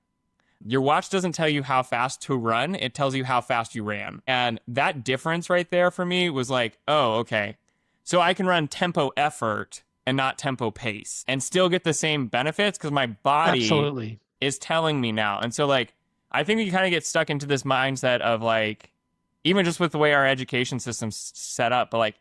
Your watch doesn't tell you how fast to run. It tells you how fast you ran. And that difference right there for me was like, oh, okay. So I can run tempo effort and not tempo pace and still get the same benefits because my body is telling me now. And so like, I think we kind of get stuck into this mindset of like, even just with the way our education system's set up, but like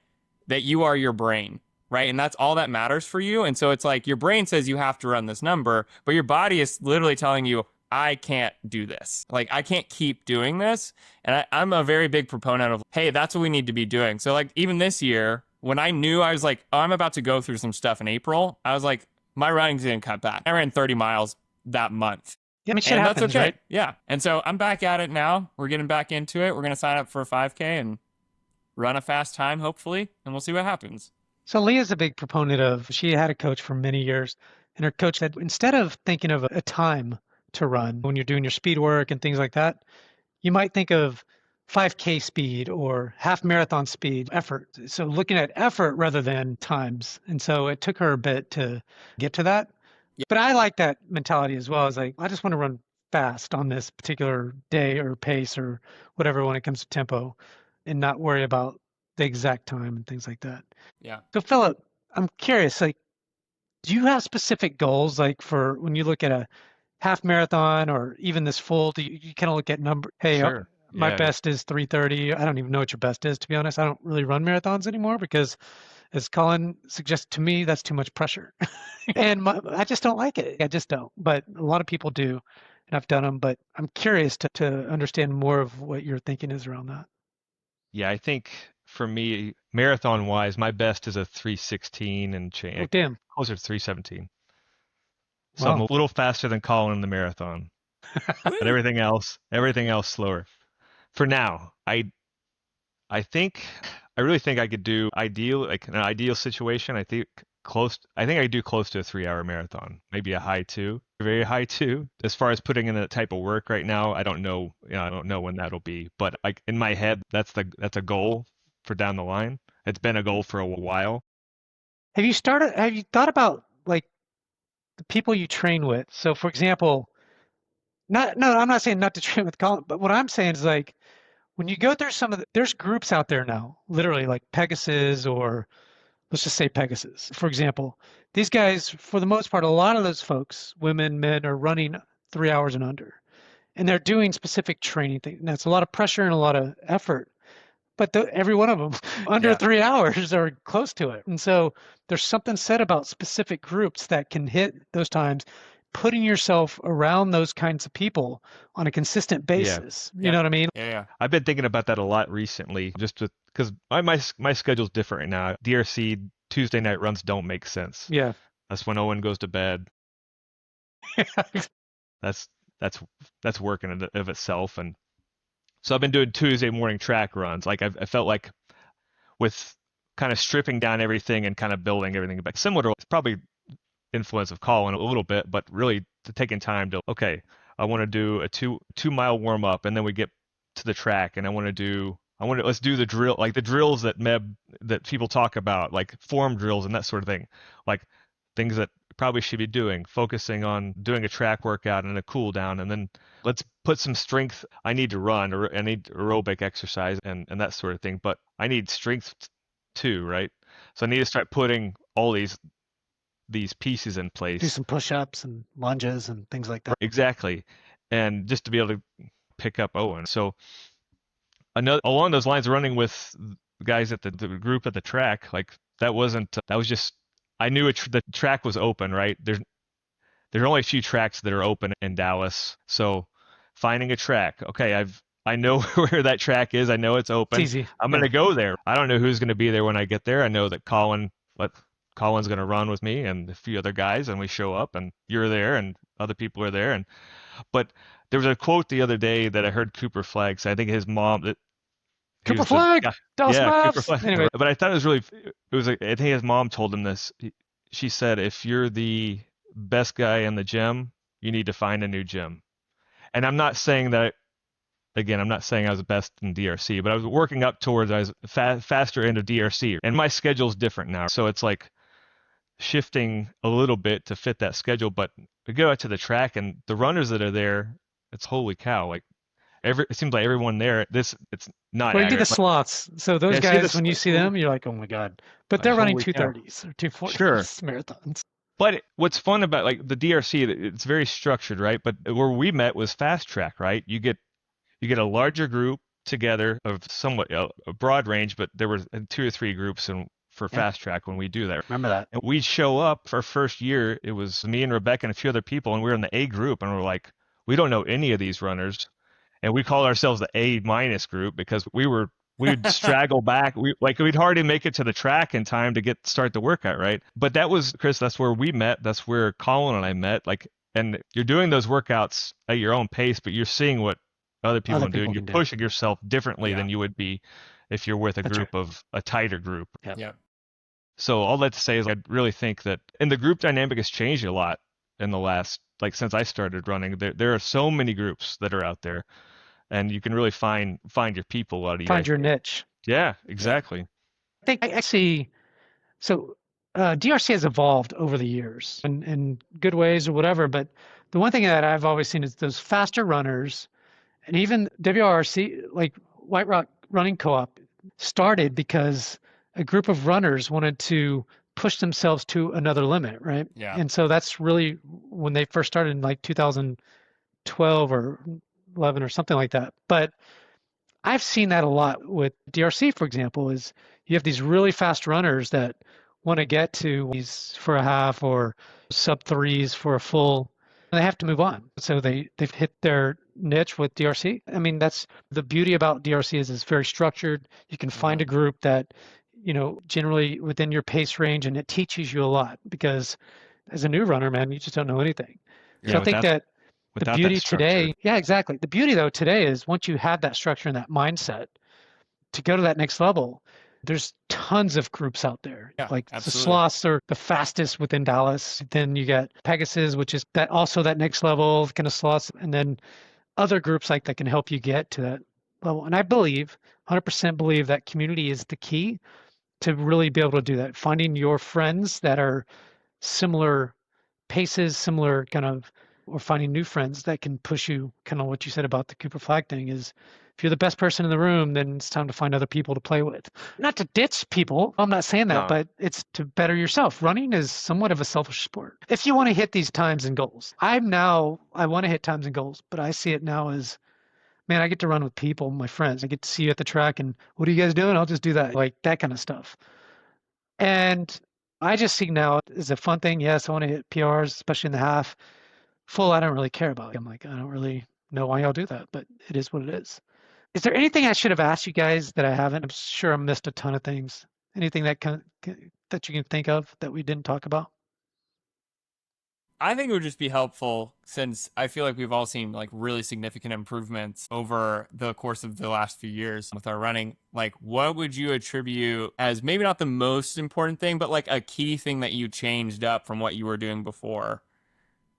that you are your brain, right? And that's all that matters for you. And so it's like your brain says you have to run this number, but your body is literally telling you, I can't do this. Like, I can't keep doing this. And I'm a very big proponent of, hey, that's what we need to be doing. So like, even this year, when I knew I was like, oh, I'm about to go through some stuff in April, I was like, my running's going to cut back. I ran 30 miles that month. Yeah, I mean, shit happens, that's okay. Right? Yeah. And so I'm back at it now. We're getting back into it. We're going to sign up for a 5K and run a fast time, hopefully, and we'll see what happens. So Leah's a big proponent of, she had a coach for many years, and her coach said, instead of thinking of a time to run when you're doing your speed work and things like that, you might think of 5K speed or half marathon speed effort. So looking at effort rather than times. And so it took her a bit to get to that. Yeah. But I like that mentality as well. It's like, I just want to run fast on this particular day or pace or whatever when it comes to tempo and not worry about the exact time and things like that. Yeah. So Phillip, I'm curious, like, do you have specific goals like for when you look at a half marathon or even this full, do you kind of look at number, hey, Sure. my Yeah. best is 3:30. I don't even know what your best is, to be honest. I don't really run marathons anymore because, as Colin suggested to me, that's too much pressure. And I just don't like it. I just don't. But a lot of people do, and I've done them. But I'm curious to understand more of what your thinking is around that. Yeah, I think for me, marathon wise, my best is a 3:16 and Oh, change, damn. closer to 3:17. So I'm Wow. a little faster than Colin in the marathon, but Woo! everything else slower. For now, I really think I could do ideal, like an ideal situation. I think I could do close to a 3 hour marathon, maybe a high two, very high two. As far as putting in that type of work right now, I don't know, I don't know when that'll be, but like in my head, that's a goal for down the line. It's been a goal for a while. Have you thought about like the people you train with? So, for example, no, I'm not saying not to train with Colin, but what I'm saying is like when you go through there's groups out there now, literally like Pegasus or let's just say Pegasus, for example. These guys, for the most part, a lot of those folks, women, men, are running 3 hours and under, and they're doing specific training things. And that's a lot of pressure and a lot of effort. But every one of them under Yeah. 3 hours or close to it. And so there's something said about specific groups that can hit those times, putting yourself around those kinds of people on a consistent Yeah. basis. You Yep. know what I mean? Yeah. I've been thinking about that a lot recently, just because my schedule's different right now. DRC Tuesday night runs don't make sense. Yeah. That's when Owen goes to bed. That's that's that's work in and of itself. And so I've been doing Tuesday morning track runs. Like I felt like with kind of stripping down everything and kind of building everything back, similar to it's probably influence of Colin a little bit, but really to taking time to okay, I want to do a 2 mile warm up, and then we get to the track, and let's do the drill, like the drills that people talk about, like form drills and that sort of thing, like things that probably should be doing, focusing on doing a track workout and a cool down, and then let's put some strength. I need to run, or I need aerobic exercise and that sort of thing, but I need strength too, right? So I need to start putting all these pieces in Do place. some push-ups and lunges and things like that. Exactly. And just to be able to pick up Owen. So another along those lines, running with the guys at the group at the track, like that was just I knew the track was open, right? There's only a few tracks that are open in Dallas. So finding a track, okay, I know where that track is. I know it's open. It's easy. I'm Yeah. gonna go there. I don't know who's gonna be there when I get there. I know that Colin's gonna run with me and a few other guys, and we show up, and you're there, and other people are there, but there was a quote the other day that I heard Cooper Flagg say. I think his mom that he Cooper was the Flag, guy. Dallas Yeah, Cooper Mavs. Flagg. Anyway, But I thought it was like, I think his mom told him this. She said, if you're the best guy in the gym, you need to find a new gym. And I'm not saying that again, I'm not saying I was the best in DRC, but I was working up towards I was faster into DRC, and my schedule's different now. So it's like shifting a little bit to fit that schedule. But we go out to the track, and the runners that are there, it's holy cow! Like it seems like everyone there. It's not well, you do the accurate. slots. So those Yeah, see guys, this when you see them, you're like, oh my God. But like they're running holy cow. 2:30s or 2:40s Sure. marathons. But what's fun about like the DRC, it's very structured, right? But where we met was fast track, right? You get a larger group together of somewhat a broad range, but there were 2 or 3 groups for Yeah. fast track when we do that. Remember that. And we'd show up for our first year. It was me and Rebecca and a few other people, and we were in the A group, and we're like, we don't know any of these runners, and we called ourselves the A minus group because we would straggle back. We'd hardly make it to the track in time to start the workout, right? But that was Chris. That's where we met. That's where Colin and I met. Like, and you're doing those workouts at your own pace, but you're seeing what other people can do, and you're pushing yourself differently than you would be if you're with a tighter group. Yeah. So all that to say is I really think that, and the group dynamic has changed a lot in the last, like since I started running. There are so many groups that are out there and you can really find your people out of Find your niche. Yeah, exactly. I think I see. So DRC has evolved over the years in good ways or whatever. But the one thing that I've always seen is those faster runners, and even WRC, like White Rock Running Co-op, started because a group of runners wanted to push themselves to another limit, right? Yeah. And so that's really when they first started in like 2012 or 11 or something like that. But I've seen that a lot with DRC, for example, is you have these really fast runners that want to get to these for a half or sub threes for a full. And they have to move on. So they've hit their niche with DRC. I mean, that's the beauty about DRC is it's very structured. You can find a group that, generally within your pace range, and it teaches you a lot because as a new runner, man, you just don't know anything. Yeah, So I think that the without beauty that structure. today, yeah, exactly. The beauty though today is once you have that structure and that mindset to go to that next level, there's tons of groups out there. Yeah, like absolutely. the Sloths are the fastest within Dallas. Then you got Pegasus, which is that next level kind of sloths, and then other groups like that can help you get to that level. And I 100% believe that community is the key to really be able to do that. Finding your friends that are similar paces, similar kind of, or finding new friends that can push you, kind of what you said about the Cooper flag thing is if you're the best person in the room, then it's time to find other people to play with. Not to ditch people, I'm not saying that, No. but it's to better yourself. Running is somewhat of a selfish sport. If you want to hit these times and goals, I want to hit times and goals, but I see it now as, man, I get to run with people, my friends. I get to see you at the track and what are you guys doing? I'll just do that, like that kind of stuff. And I just see now as a fun thing. Yes, I want to hit PRs, especially in the half. Full, I don't really care about. I'm like, I don't really know why y'all do that, but it is what it is. Is there anything I should have asked you guys that I haven't? I'm sure I missed a ton of things. Anything that that you can think of that we didn't talk about? I think it would just be helpful since I feel like we've all seen like really significant improvements over the course of the last few years with our running. Like, what would you attribute as maybe not the most important thing, but like a key thing that you changed up from what you were doing before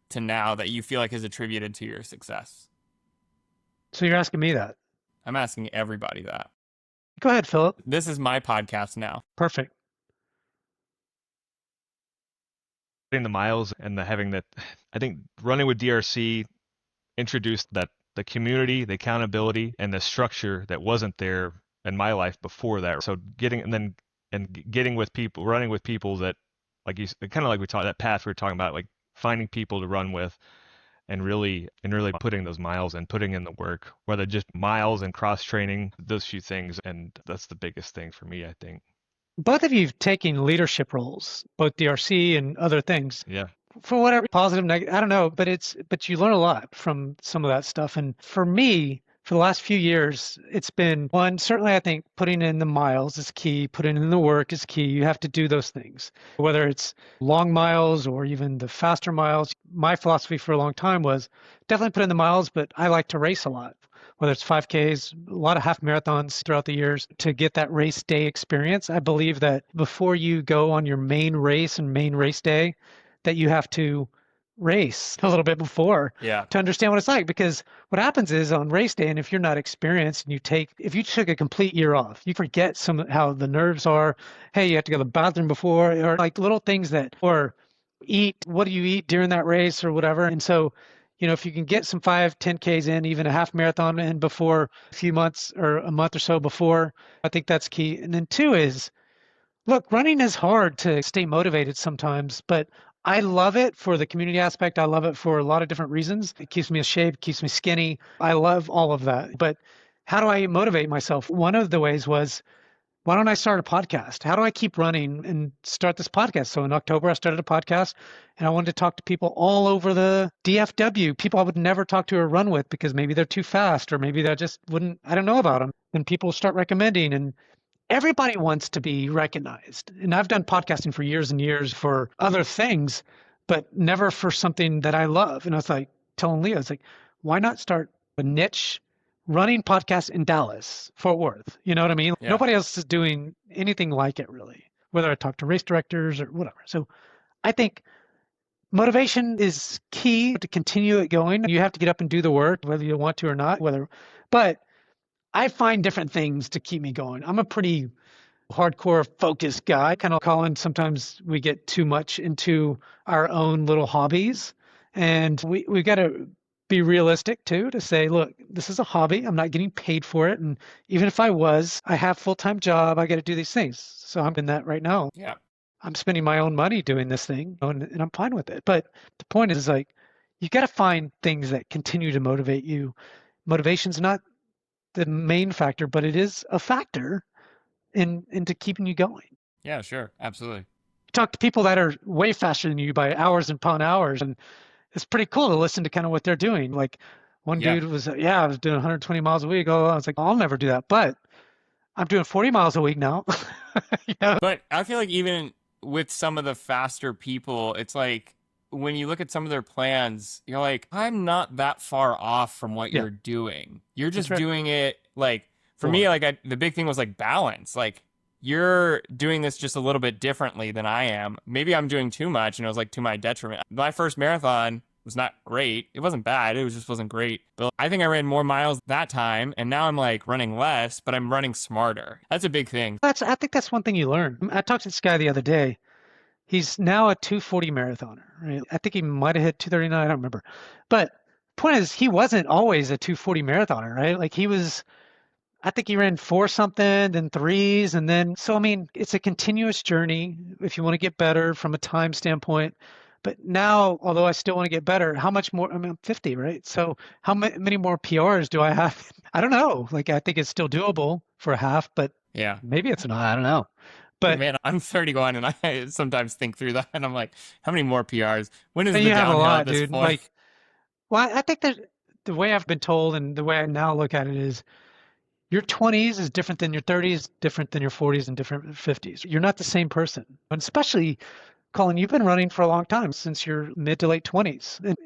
to now that you feel like is attributed to your success? So you're asking me that? I'm asking everybody that. Go ahead, Phillip. This is my podcast now. Perfect. The miles and having that, I think running with DRC introduced that the community, the accountability, and the structure that wasn't there in my life before that. So getting with people, running with people that, like you, kind of like we talked, that path we were talking about, like finding people to run with, and really putting those miles and putting in the work, whether just miles and cross training, those few things, and that's the biggest thing for me, I think. Both of you have taken leadership roles, both DRC and other things. Yeah. For whatever positive, negative, I don't know, but you learn a lot from some of that stuff. And for me, for the last few years, it's been one, certainly I think putting in the miles is key, putting in the work is key. You have to do those things, whether it's long miles or even the faster miles. My philosophy for a long time was definitely put in the miles, but I like to race a lot, whether it's 5Ks, a lot of half marathons throughout the years to get that race day experience. I believe that before you go on your main race and main race day, that you have to race a little bit before to understand what it's like. Because what happens is on race day, and if you're not experienced and if you took a complete year off, you forget how the nerves are. Hey, you have to go to the bathroom before, or like little things or eat, what do you eat during that race or whatever. And so, if you can get some 5, 10Ks in, even a half marathon in before a few months or a month or so before, I think that's key. And then 2 is, look, running is hard to stay motivated sometimes, but I love it for the community aspect. I love it for a lot of different reasons. It keeps me in shape, keeps me skinny. I love all of that. But how do I motivate myself? One of the ways was, why don't I start a podcast? How do I keep running and start this podcast? So in October, I started a podcast and I wanted to talk to people all over the DFW, people I would never talk to or run with because maybe they're too fast or maybe they just I don't know about them. And people start recommending, and everybody wants to be recognized. And I've done podcasting for years and years for other things, but never for something that I love. And I was like telling Leo, it's like, why not start a niche running podcast in Dallas, Fort Worth? You know what I mean? Yeah. Nobody else is doing anything like it really, whether I talk to race directors or whatever. So I think motivation is key to continue it going. You have to get up and do the work, whether you want to or not, but I find different things to keep me going. I'm a pretty hardcore focused guy. Kind of Colin, sometimes we get too much into our own little hobbies, and we got to be realistic too, to say, look, this is a hobby. I'm not getting paid for it. And even if I was, I have a full-time job. I got to do these things. So I'm in that right now. Yeah. I'm spending my own money doing this thing, and I'm fine with it. But the point is, like, you got to find things that continue to motivate you. Motivation's not the main factor, but it is a factor into keeping you going. Yeah, sure. Absolutely. You talk to people that are way faster than you by hours upon hours, and it's pretty cool to listen to kind of what they're doing. Like one Yeah. dude was, I was doing 120 miles a week. Oh, I was like, I'll never do that, but I'm doing 40 miles a week now. But I feel like even with some of the faster people, it's like when you look at some of their plans, you're like, I'm not that far off from what you're doing. You're just doing it like, for me, like the big thing was like balance. Like you're doing this just a little bit differently than I am. Maybe I'm doing too much and it was like to my detriment. My first marathon was not great. It wasn't bad. It just wasn't great. But I think I ran more miles that time, and now I'm like running less, but I'm running smarter. That's a big thing. I think that's one thing you learn. I talked to this guy the other day. He's now a 240 marathoner, right? I think he might have hit 239. I don't remember. But point is, he wasn't always a 240 marathoner, right? Like I think he ran 4 something, then 3s, and then, so I mean, it's a continuous journey if you want to get better from a time standpoint. But now, although I still want to get better, how much more? I mean, I'm 50, right? So how many more PRs do I have? I don't know. Like, I think it's still doable for a half, but yeah, maybe it's not. I don't know. But man, I'm 31, and I sometimes think through that, and I'm like, how many more PRs? When is the you have a downhill lot, at this dude. point? Like, well, I think that the way I've been told and the way I now look at it is, your 20s is different than your 30s, different than your 40s, and different than 50s. You're not the same person. And especially, Colin, you've been running for a long time, since your mid to late 20s. And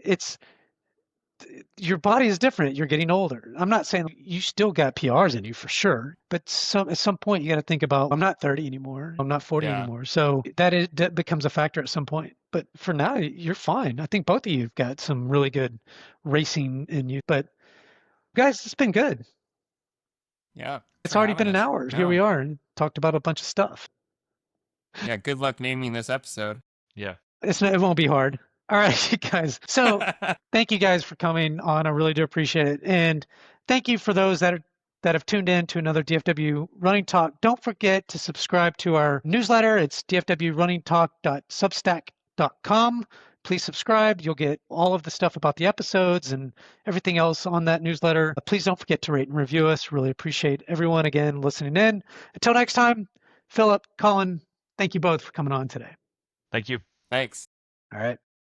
your body is different. You're getting older. I'm not saying you still got PRs in you for sure, but at some point you got to think about, I'm not 30 anymore. I'm not 40 anymore. So that becomes a factor at some point. But for now, you're fine. I think both of you have got some really good racing in you. But guys, it's been good. Yeah. It's already been an hour. Here we are, and talked about a bunch of stuff. Yeah, good luck naming this episode. Yeah. It won't be hard. All right, you guys. So thank you guys for coming on. I really do appreciate it. And thank you for those that have tuned in to another DFW Running Talk. Don't forget to subscribe to our newsletter. It's dfwrunningtalk.substack.com. Please subscribe. You'll get all of the stuff about the episodes and everything else on that newsletter. Please don't forget to rate and review us. Really appreciate everyone again listening in. Until next time, Phillip, Colin, thank you both for coming on today. Thank you. Thanks. All right.